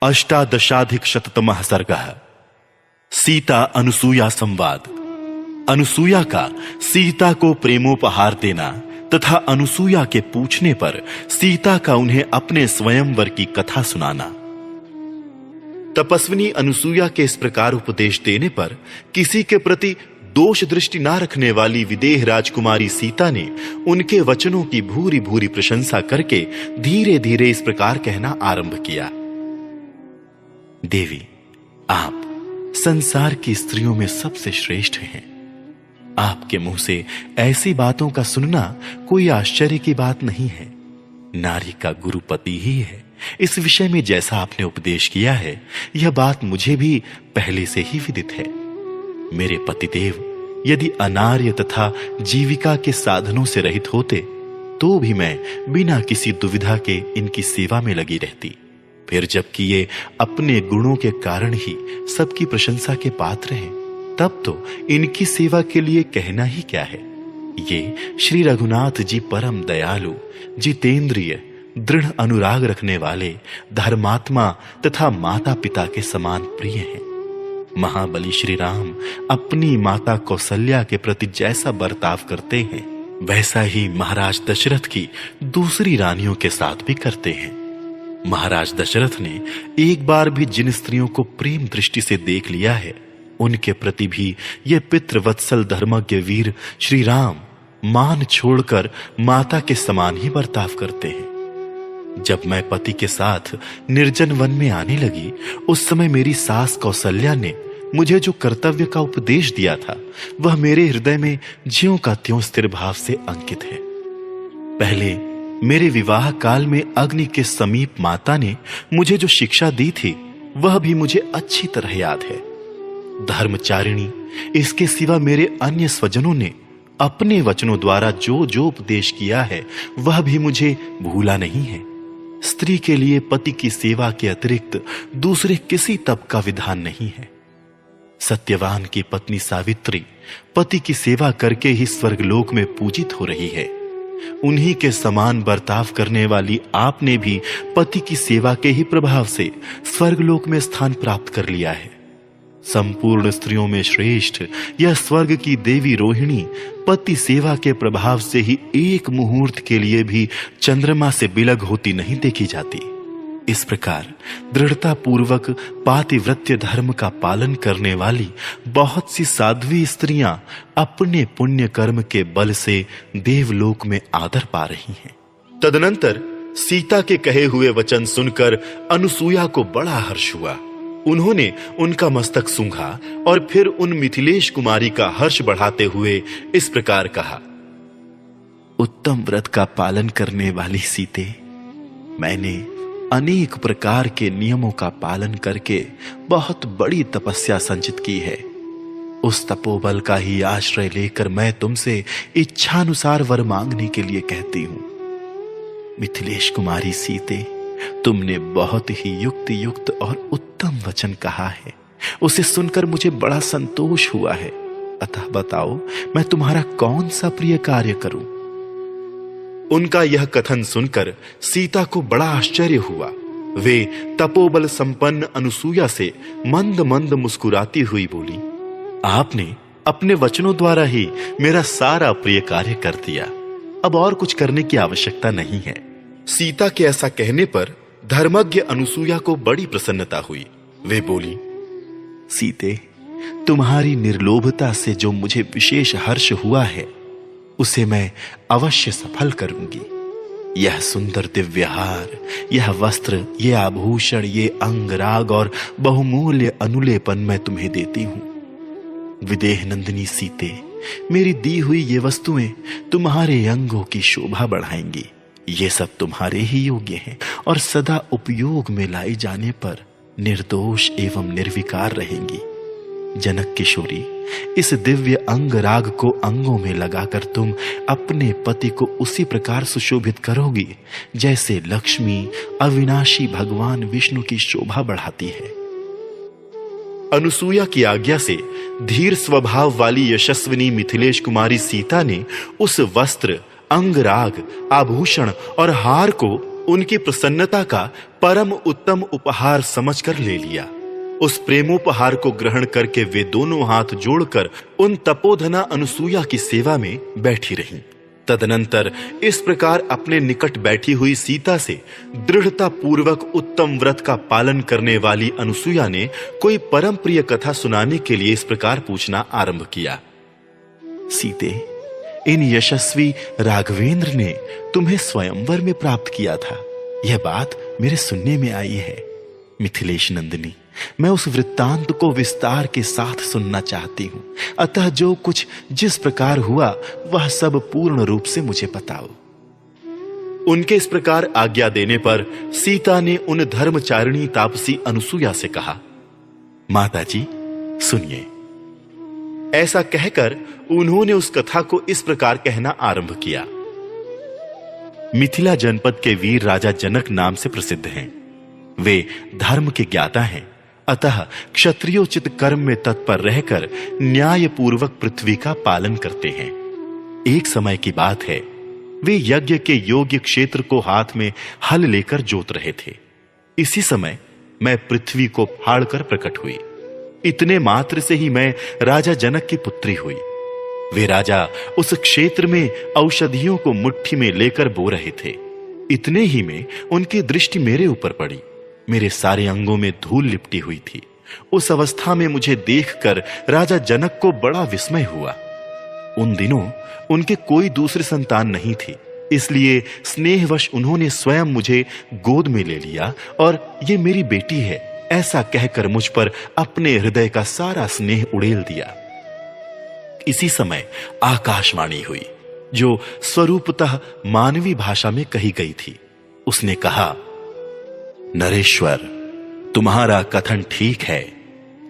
अष्टादशाधिकशततमः सर्गः। सीता अनुसूया संवाद। अनुसूया का सीता को प्रेमोपहार देना तथा अनुसूया के पूछने पर सीता का उन्हें अपने स्वयंवर की कथा सुनाना। तपस्विनी अनुसूया के इस प्रकार उपदेश देने पर किसी के प्रति दोष दृष्टि ना रखने वाली विदेह राजकुमारी सीता ने उनके वचनों की भूरी भूरी प्रशंसा करके धीरे धीरे इस प्रकार कहना आरंभ किया। देवी, आप संसार की स्त्रियों में सबसे श्रेष्ठ हैं। आपके मुंह से ऐसी बातों का सुनना कोई आश्चर्य की बात नहीं है। नारी का गुरु पति ही है। इस विषय में जैसा आपने उपदेश किया है, यह बात मुझे भी पहले से ही विदित है। मेरे पतिदेव यदि अनार्य तथा जीविका के साधनों से रहित होते तो भी मैं बिना किसी दुविधा के इनकी सेवा में लगी रहती। फिर जबकि ये अपने गुणों के कारण ही सबकी प्रशंसा के पात्र हैं, तब तो इनकी सेवा के लिए कहना ही क्या है। ये श्री रघुनाथ जी परम दयालु, जितेंद्रिय, दृढ़ अनुराग रखने वाले, धर्मात्मा तथा माता पिता के समान प्रिय हैं। महाबली श्री राम अपनी माता कौसल्या के प्रति जैसा बर्ताव करते हैं, वैसा ही महाराज दशरथ की दूसरी रानियों के साथ भी करते हैं। महाराज दशरथ ने एक बार भी जिन स्त्रियों को प्रेम दृष्टि से देख लिया है, उनके प्रति भी ये पितृवत्सल धर्मज्ञ वीर श्री राम मान छोड़कर माता के समान ही बर्ताव करते हैं। जब मैं पति के साथ निर्जन वन में आने लगी, उस समय मेरी सास कौसल्या ने मुझे जो कर्तव्य का उपदेश दिया था, वह मेरे हृदय में ज्यों का त्यों स्थिर भाव से अंकित है। पहले मेरे विवाह काल में अग्नि के समीप माता ने मुझे जो शिक्षा दी थी, वह भी मुझे अच्छी तरह याद है। धर्मचारिणी, इसके सिवा मेरे अन्य स्वजनों ने अपने वचनों द्वारा जो जो उपदेश किया है, वह भी मुझे भूला नहीं है। स्त्री के लिए पति की सेवा के अतिरिक्त दूसरे किसी तप का विधान नहीं है। सत्यवान की पत्नी सावित्री पति की सेवा करके ही स्वर्गलोक में पूजित हो रही है। उन्हीं के समान बर्ताव करने वाली आपने भी पति की सेवा के ही प्रभाव से स्वर्गलोक में स्थान प्राप्त कर लिया है। संपूर्ण स्त्रियों में श्रेष्ठ यह स्वर्ग की देवी रोहिणी पति सेवा के प्रभाव से ही एक मुहूर्त के लिए भी चंद्रमा से बिलग होती नहीं देखी जाती। इस प्रकार दृढ़ता पूर्वक पातिव्रत्य धर्म का पालन करने वाली बहुत सी साध्वी स्त्रियां अपने पुण्य कर्म के बल से देवलोक में आदर पा रही हैं। तदनंतर सीता के कहे हुए वचन सुनकर अनुसूया को बड़ा हर्ष हुआ। उन्होंने उनका मस्तक सूंघा और फिर उन मिथिलेश कुमारी का हर्ष बढ़ाते हुए इस प्रकार कहा। उत्तम व्रत का पालन करने वाली सीते, मैंने अनेक प्रकार के नियमों का पालन करके बहुत बड़ी तपस्या संचित की है। उस तपोबल का ही आश्रय लेकर मैं तुमसे इच्छानुसार वर मांगने के लिए कहती हूं। मिथिलेश कुमारी सीते, तुमने बहुत ही युक्त और उत्तम वचन कहा है। उसे सुनकर मुझे बड़ा संतोष हुआ है। अतः बताओ, मैं तुम्हारा कौन सा प्रिय कार्य करूं? उनका यह कथन सुनकर सीता को बड़ा आश्चर्य हुआ। वे तपोबल संपन्न अनुसूया से मंद मंद मुस्कुराती हुई बोली, आपने अपने वचनों द्वारा ही मेरा सारा प्रिय कार्य कर दिया। अब और कुछ करने की आवश्यकता नहीं है। सीता के ऐसा कहने पर धर्मज्ञ अनुसूया को बड़ी प्रसन्नता हुई। वे बोली, सीते, तुम्हारी निर्लोभता से जो मुझे विशेष हर्ष हुआ है, उसे मैं अवश्य सफल करूंगी। यह सुंदर दिव्यहार, यह वस्त्र, ये आभूषण, ये अंगराग और बहुमूल्य अनुलेपन मैं तुम्हें देती हूं। विदेह नंदिनी सीते, मेरी दी हुई ये वस्तुएं तुम्हारे अंगों की शोभा बढ़ाएंगी। ये सब तुम्हारे ही योग्य हैं और सदा उपयोग में लाई जाने पर निर्दोष एवं निर्विकार रहेंगी। जनक किशोरी, इस दिव्य अंग राग को अंगों में लगाकर तुम अपने पति को उसी प्रकार सुशोभित करोगी जैसे लक्ष्मी अविनाशी भगवान विष्णु की शोभा बढ़ाती है। अनुसूया की आज्ञा से धीर स्वभाव वाली यशस्विनी मिथिलेश कुमारी सीता ने उस वस्त्र, अंगराग, आभूषण और हार को उनकी प्रसन्नता का परम उत्तम उपहार समझकर ले लिया। उस प्रेमोपहार को ग्रहण करके वे दोनों हाथ जोड़कर उन तपोधना अनुसूया की सेवा में बैठी रहीं। तदनंतर इस प्रकार अपने निकट बैठी हुई सीता से दृढ़ता पूर्वक उत्तम व्रत का पालन करने वाली अनुसूया ने कोई परम प्रिय कथा सुनाने के लिए इस प्रकार पूछना आरंभ किया। सीते, इन यशस्वी राघवेंद्र ने तुम्हें स्वयंवर में प्राप्त किया था, यह बात मेरे सुनने में आई है। मिथिलेश नंदिनी, मैं उस वृत्तांत को विस्तार के साथ सुनना चाहती हूं, अतः जो कुछ जिस प्रकार हुआ वह सब पूर्ण रूप से मुझे बताओ। उनके इस प्रकार आज्ञा देने पर सीता ने उन धर्मचारिणी तापसी अनुसूया से कहा, माताजी सुनिए। ऐसा कहकर उन्होंने उस कथा को इस प्रकार कहना आरंभ किया। मिथिला जनपद के वीर राजा जनक नाम से प्रसिद्ध हैं। वे धर्म के ज्ञाता हैं, अतः क्षत्रियोचित कर्म में तत्पर रहकर न्याय पूर्वक पृथ्वी का पालन करते हैं। एक समय की बात है, वे यज्ञ के योग्य क्षेत्र को हाथ में हल लेकर जोत रहे थे। इसी समय मैं पृथ्वी को फाड़कर प्रकट हुई। इतने मात्र से ही मैं राजा जनक की पुत्री हुई। वे राजा उस क्षेत्र में औषधियों को मुट्ठी में लेकर बो रहे थे। इतने ही में उनकी दृष्टि मेरे ऊपर पड़ी। मेरे सारे अंगों में धूल लिपटी हुई थी। उस अवस्था में मुझे देखकर राजा जनक को बड़ा विस्मय हुआ। उन दिनों उनके कोई दूसरी संतान नहीं थी, इसलिए स्नेहवश उन्होंने स्वयं मुझे गोद में ले लिया और ये मेरी बेटी है ऐसा कहकर मुझ पर अपने हृदय का सारा स्नेह उड़ेल दिया। इसी समय आकाशवाणी हुई, जो स्वरूपतः मानवी भाषा में कही गई थी। उसने कहा, नरेश्वर, तुम्हारा कथन ठीक है।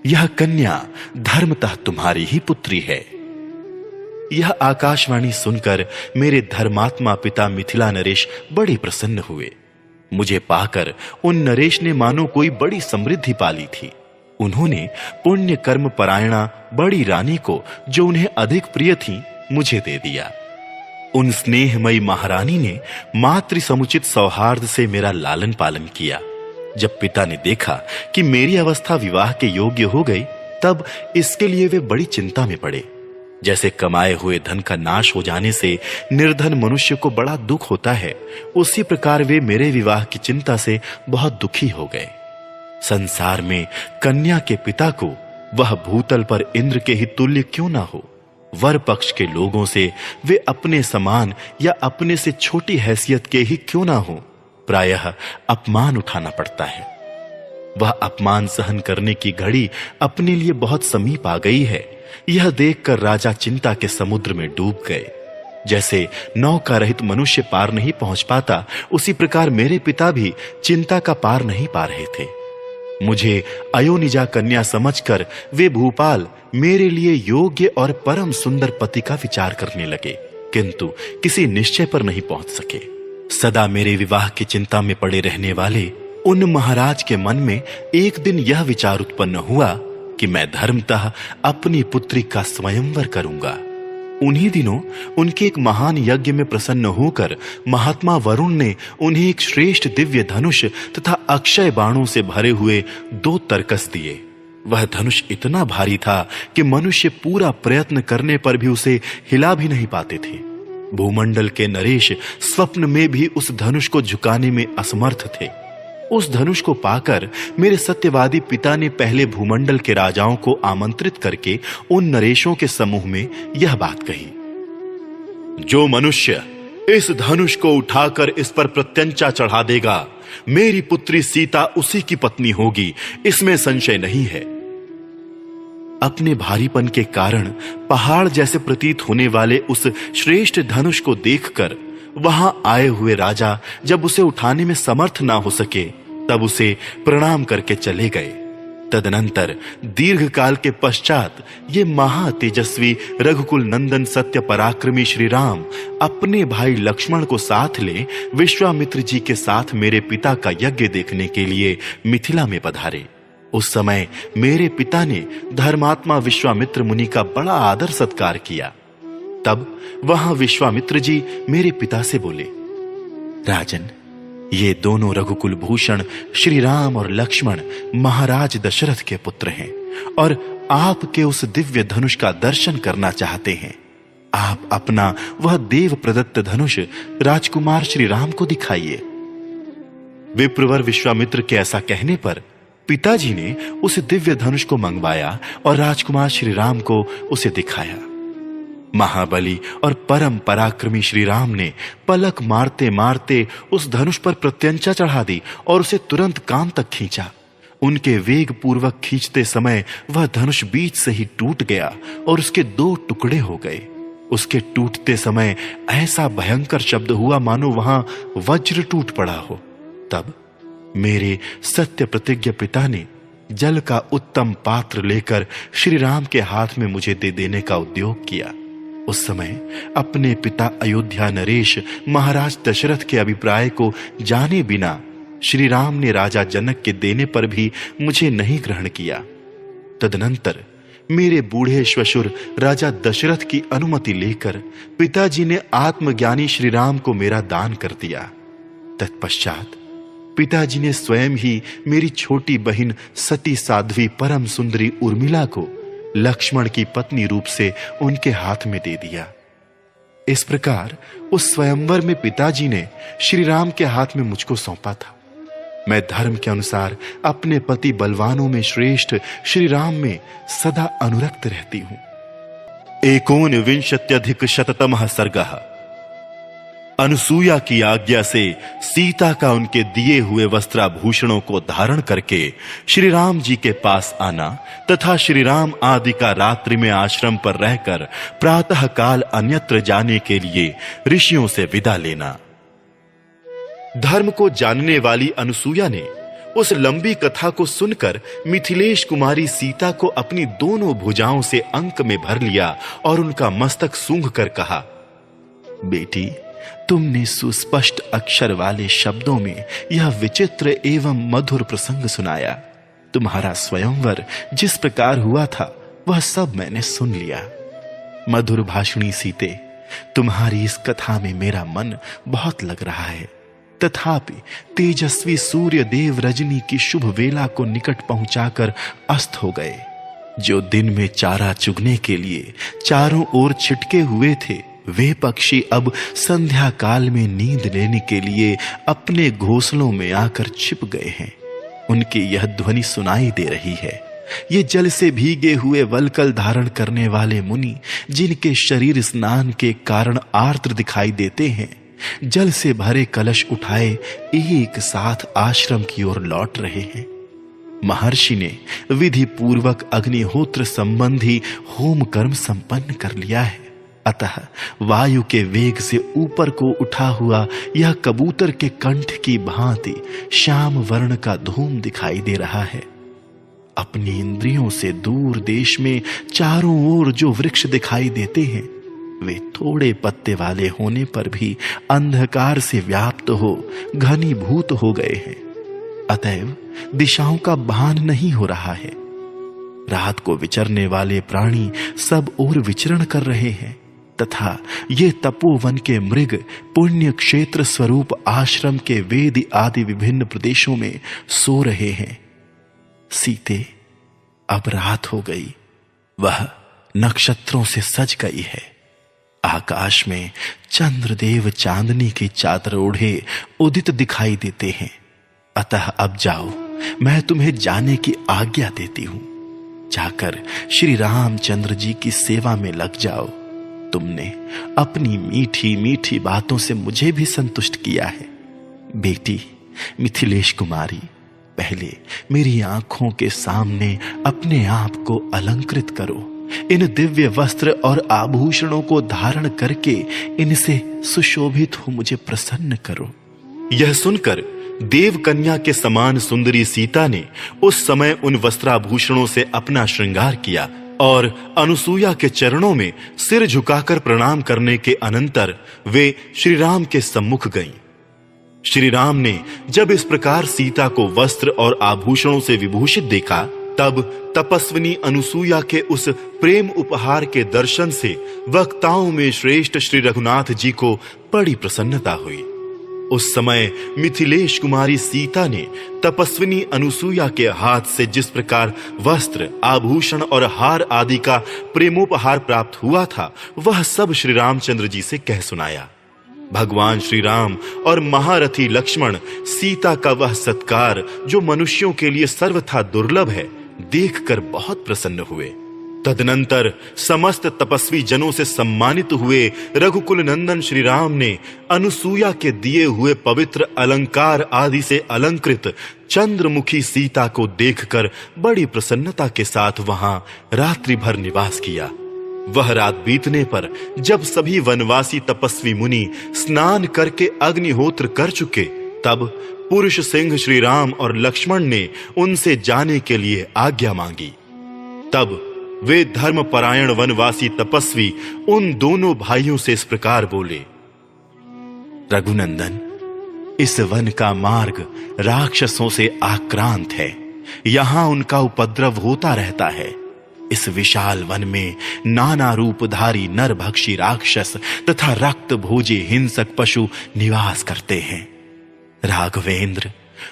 यह कन्या धर्मतः तुम्हारी ही पुत्री है। यह आकाशवाणी सुनकर मेरे धर्मात्मा पिता मिथिला नरेश बड़े प्रसन्न हुए। मुझे पाकर उन नरेश ने मानो कोई बड़ी समृद्धि पाली थी। उन्होंने पुण्य कर्म परायणा बड़ी रानी को, जो उन्हें अधिक प्रिय थी, मुझे दे दिया। उन स्नेहमयी महारानी ने मातृ समुचित सौहार्द से मेरा लालन पालन किया। जब पिता ने देखा कि मेरी अवस्था विवाह के योग्य हो गई, तब इसके लिए वे बड़ी चिंता में पड़े। जैसे कमाए हुए धन का नाश हो जाने से निर्धन मनुष्य को बड़ा दुख होता है, उसी प्रकार वे मेरे विवाह की चिंता से बहुत दुखी हो गए। संसार में कन्या के पिता को वह भूतल पर इंद्र के ही तुल्य क्यों ना हो, वर पक्ष के लोगों से वे अपने समान या अपने से छोटी हैसियत के ही क्यों ना हो, प्रायः अपमान उठाना पड़ता है। वह अपमान सहन करने की घड़ी अपने लिए बहुत समीप आ गई है, यह देखकर राजा चिंता के समुद्र में डूब गए। जैसे नौका रहित मनुष्य पार नहीं पहुंच पाता, उसी प्रकार मेरे पिता भी चिंता का पार नहीं पा रहे थे। मुझे अयोनिजा कन्या समझकर वे भूपाल मेरे लिए योग्य और परम सुंदर पति का विचार करने लगे, किंतु किसी निश्चय पर नहीं पहुंच सके। सदा मेरे विवाह की चिंता में पड़े रहने वाले उन महाराज के मन में एक दिन यह विचार उत्पन्न हुआ कि मैं धर्मतः अपनी पुत्री का स्वयंवर करूंगा। उन्हीं दिनों उनके एक महान यज्ञ में प्रसन्न होकर महात्मा वरुण ने उन्हें एक श्रेष्ठ दिव्य धनुष तथा अक्षय बाणों से भरे हुए 2 तरकस दिए। वह धनुष इतना भारी था कि मनुष्य पूरा प्रयत्न करने पर भी उसे हिला भी नहीं पाते थे। भूमंडल के नरेश स्वप्न में भी उस धनुष को झुकाने में असमर्थ थे। उस धनुष को पाकर मेरे सत्यवादी पिता ने पहले भूमंडल के राजाओं को आमंत्रित करके उन नरेशों के समूह में यह बात कही, जो मनुष्य इस धनुष को उठाकर इस पर प्रत्यंचा चढ़ा देगा, मेरी पुत्री सीता उसी की पत्नी होगी, इसमें संशय नहीं है। अपने भारीपन के कारण पहाड़ जैसे प्रतीत होने वाले उस श्रेष्ठ धनुष को देखकर वहां आए हुए राजा जब उसे उठाने में समर्थ ना हो सके, तब उसे प्रणाम करके चले गए। तदनंतर दीर्घ काल के पश्चात ये महातेजस्वी रघुकुल नंदन सत्य पराक्रमी श्री राम अपने भाई लक्ष्मण को साथ ले विश्वामित्र जी के साथ मेरे पिता का यज्ञ देखने के लिए मिथिला में पधारे। उस समय मेरे पिता ने धर्मात्मा विश्वामित्र मुनि का बड़ा आदर सत्कार किया। तब वहां विश्वामित्र जी मेरे पिता से बोले, राजन, ये दोनों रघुकुल भूषण श्री राम और लक्ष्मण महाराज दशरथ के पुत्र हैं और आपके उस दिव्य धनुष का दर्शन करना चाहते हैं। आप अपना वह देव प्रदत्त धनुष राजकुमार श्री राम को दिखाइए। विप्रवर विश्वामित्र के ऐसा कहने पर पिताजी ने उस दिव्य धनुष को मंगवाया और राजकुमार श्री राम को उसे दिखाया। महाबली और परम पराक्रमी श्री राम ने पलक मारते मारते उस धनुष पर प्रत्यंचा चढ़ा दी और उसे तुरंत कान तक खींचा। उनके वेग पूर्वक खींचते समय वह धनुष बीच से ही टूट गया और उसके 2 टुकड़े हो गए। उसके टूटते समय ऐसा भयंकर शब्द हुआ मानो वहां वज्र टूट पड़ा हो। तब मेरे सत्य प्रतिज्ञ पिता ने जल का उत्तम पात्र लेकर श्री राम के हाथ में मुझे दे देने का उद्योग किया। उस समय अपने पिता अयोध्या नरेश महाराज दशरथ के अभिप्राय को जाने बिना श्री राम ने राजा जनक के देने पर भी मुझे नहीं ग्रहण किया। तदनंतर मेरे बूढ़े श्वशुर राजा दशरथ की अनुमति लेकर पिताजी ने आत्मज्ञानी श्री राम को मेरा दान कर दिया। तत्पश्चात पिताजी ने स्वयं ही मेरी छोटी बहन सती साध्वी परम सुंदरी उर्मिला को लक्ष्मण की पत्नी रूप से उनके हाथ में दे दिया। इस प्रकार उस स्वयंवर में पिताजी ने श्री राम के हाथ में मुझको सौंपा था। मैं धर्म के अनुसार अपने पति बलवानों में श्रेष्ठ श्री राम में सदा अनुरक्त रहती हूं। 19+शततमः सर्गः। अनुसूया की आज्ञा से सीता का उनके दिए हुए वस्त्राभूषणों को धारण करके श्री राम जी के पास आना तथा श्री राम आदि का रात्रि में आश्रम पर रहकर प्रातः काल अन्यत्र जाने के लिए ऋषियों से विदा लेना। धर्म को जानने वाली अनुसूया ने उस लंबी कथा को सुनकर मिथिलेश कुमारी सीता को अपनी दोनों भुजाओं से अंक में भर लिया और उनका मस्तक सूंघ कर कहा, बेटी, तुमने सुस्पष्ट अक्षर वाले शब्दों में यह विचित्र एवं मधुर प्रसंग सुनाया। तुम्हारा स्वयंवर जिस प्रकार हुआ था वह सब मैंने सुन लिया। मधुर भाषणी सीते, तुम्हारी इस कथा में मेरा मन बहुत लग रहा है। तथापि तेजस्वी सूर्य देव रजनी की शुभ वेला को निकट पहुंचाकर अस्त हो गए। जो दिन में चारा चुगने के लिए चारों ओर छिटके हुए थे, वे पक्षी अब संध्या काल में नींद लेने के लिए अपने घोंसलों में आकर छिप गए हैं। उनकी यह ध्वनि सुनाई दे रही है। ये जल से भीगे हुए वल्कल धारण करने वाले मुनि, जिनके शरीर स्नान के कारण आर्द्र दिखाई देते हैं, जल से भरे कलश उठाए एक साथ आश्रम की ओर लौट रहे हैं। महर्षि ने विधि पूर्वक अग्निहोत्र संबंधी होम कर्म संपन्न कर लिया है। अतः वायु के वेग से ऊपर को उठा हुआ यह कबूतर के कंठ की भांति श्याम वर्ण का धूम दिखाई दे रहा है। अपनी इंद्रियों से दूर देश में चारों ओर जो वृक्ष दिखाई देते हैं, वे थोड़े पत्ते वाले होने पर भी अंधकार से व्याप्त हो घनीभूत हो गए हैं। अतएव दिशाओं का भान नहीं हो रहा है। रात को विचरने वाले प्राणी सब ओर विचरण कर रहे हैं तथा ये तपोवन के मृग पुण्य क्षेत्र स्वरूप आश्रम के वेद आदि विभिन्न प्रदेशों में सो रहे हैं। सीते, अब रात हो गई, वह नक्षत्रों से सज गई है। आकाश में चंद्रदेव चांदनी की चादर ओढ़े उदित दिखाई देते हैं। अतः अब जाओ, मैं तुम्हें जाने की आज्ञा देती हूं। जाकर श्री रामचंद्र जी की सेवा में लग जाओ। तुमने अपनी मीठी मीठी बातों से मुझे भी संतुष्ट किया है। बेटी मिथिलेश कुमारी, पहले मेरी आंखों के सामने अपने आप को अलंकृत करो। इन दिव्य वस्त्र और आभूषणों को धारण करके इनसे सुशोभित हो मुझे प्रसन्न करो। यह सुनकर देव कन्या के समान सुंदरी सीता ने उस समय उन वस्त्राभूषणों से अपना श्रृंगार किया और अनुसूया के चरणों में सिर झुकाकर प्रणाम करने के अनंतर वे श्री राम के सम्मुख गईं। श्री राम ने जब इस प्रकार सीता को वस्त्र और आभूषणों से विभूषित देखा, तब तपस्विनी अनुसूया के उस प्रेम उपहार के दर्शन से वक्ताओं में श्रेष्ठ श्री रघुनाथ जी को बड़ी प्रसन्नता हुई। उस समय मिथिलेश कुमारी सीता ने तपस्विनी अनुसूया के हाथ से जिस प्रकार वस्त्र, आभूषण और हार आदि का प्रेमोपहार प्राप्त हुआ था, वह सब श्री रामचंद्र जी से कह सुनाया। भगवान श्री राम और महारथी लक्ष्मण सीता का वह सत्कार जो मनुष्यों के लिए सर्वथा दुर्लभ है, देखकर बहुत प्रसन्न हुए। तदनंतर समस्त तपस्वी जनों से सम्मानित हुए रघुकुल नंदन श्री राम ने अनुसूया के दिए हुए पवित्र अलंकार आदि से अलंकृत चंद्रमुखी सीता को देखकर बड़ी प्रसन्नता के साथ वहां रात्रि भर निवास किया। वह रात बीतने पर जब सभी वनवासी तपस्वी मुनि स्नान करके अग्निहोत्र कर चुके, तब पुरुष सिंह श्री राम और लक्ष्मण ने उनसे जाने के लिए आज्ञा मांगी। तब वे धर्मपरायण वनवासी तपस्वी उन दोनों भाइयों से इस प्रकार बोले, रघुनंदन, इस वन का मार्ग राक्षसों से आक्रांत है। यहां उनका उपद्रव होता रहता है। इस विशाल वन में नाना रूपधारी नरभक्षी राक्षस तथा रक्त भोजी हिंसक पशु निवास करते हैं। राघवेंद्र,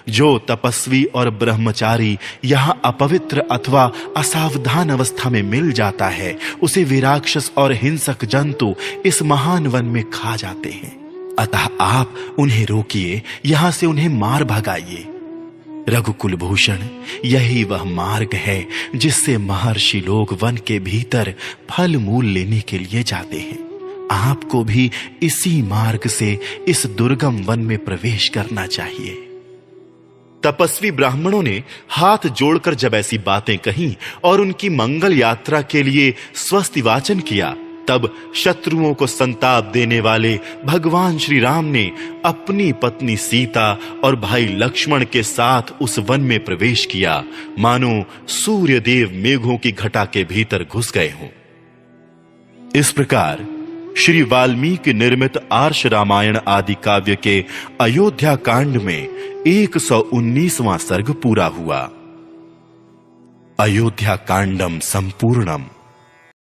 जो तपस्वी और ब्रह्मचारी यहां अपवित्र अथवा असावधान अवस्था में मिल जाता है, उसे वे राक्षस और हिंसक जंतु इस महान वन में खा जाते हैं। अतः आप उन्हें रोकिए, यहां से उन्हें मार भगाइए। रघुकुल भूषण, यही वह मार्ग है जिससे महर्षि लोग वन के भीतर फल मूल लेने के लिए जाते हैं। आपको भी इसी मार्ग से इस दुर्गम वन में प्रवेश करना चाहिए। तपस्वी ब्राह्मणों ने हाथ जोड़कर जब ऐसी बातें कहीं और उनकी मंगल यात्रा के लिए स्वस्ति वाचन किया, तब शत्रुओं को संताप देने वाले भगवान श्री राम ने अपनी पत्नी सीता और भाई लक्ष्मण के साथ उस वन में प्रवेश किया, मानो सूर्य देव मेघों की घटा के भीतर घुस गए हों। इस प्रकार श्री वाल्मीकि निर्मित आर्ष रामायण आदि काव्य के अयोध्या कांड में 119वां सर्ग पूरा हुआ। अयोध्या कांडम संपूर्णम।